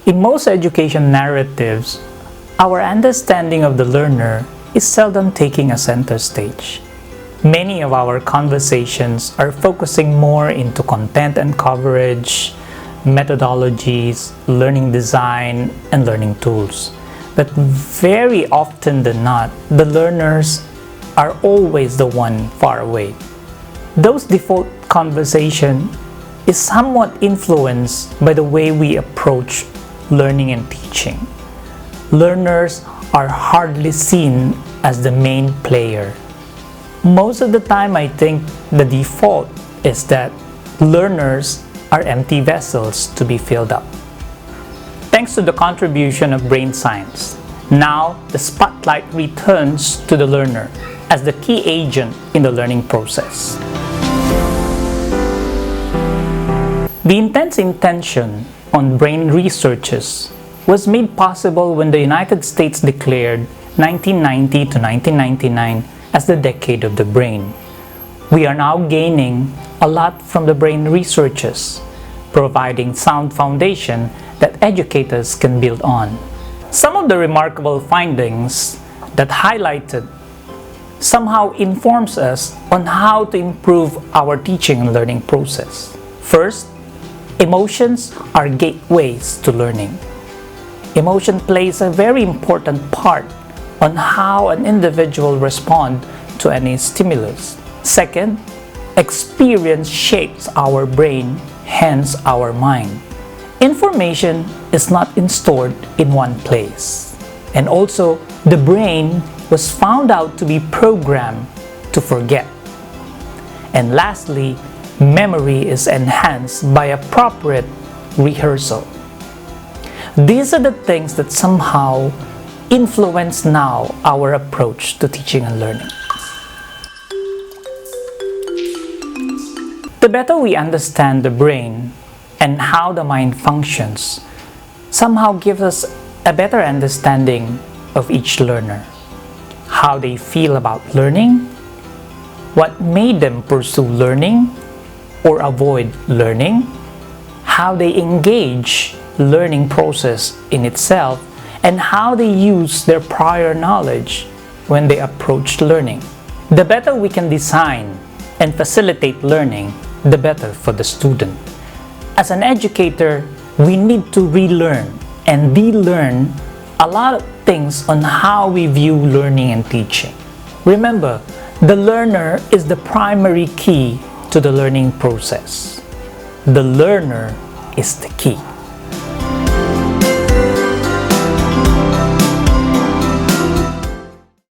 In most education narratives, our understanding of the learner is seldom taking a center stage. Many of our conversations are focusing more into content and coverage, methodologies, learning design, and learning tools. But very often than not, the learners are always the one far away. Those default conversation is somewhat influenced by the way we approach learning and teaching. Learners are hardly seen as the main player. Most of the time, I think the default is that learners are empty vessels to be filled up. Thanks to the contribution of brain science, now the spotlight returns to the learner as the key agent in the learning process. The intense intention on brain researches was made possible when the United States declared 1990 to 1999 as the decade of the brain. We are now gaining a lot from the brain researches, providing sound foundation that educators can build on. Some of the remarkable findings that highlighted somehow informs us on how to improve our teaching and learning process. First, emotions are gateways to learning. Emotion plays a very important part on how an individual responds to any stimulus. Second, experience shapes our brain, hence our mind. Information is not stored in one place. And also, the brain was found out to be programmed to forget. And lastly, memory is enhanced by appropriate rehearsal. These are the things that somehow influence now our approach to teaching and learning. The better we understand the brain and how the mind functions, somehow gives us a better understanding of each learner, how they feel about learning, what made them pursue learning or avoid learning, how they engage learning process in itself, and how they use their prior knowledge when they approach learning. The better we can design and facilitate learning, the better for the student. As an educator, we need to relearn and de-learn a lot of things on how we view learning and teaching. Remember, the learner is the primary key to the learning process. The learner is the key.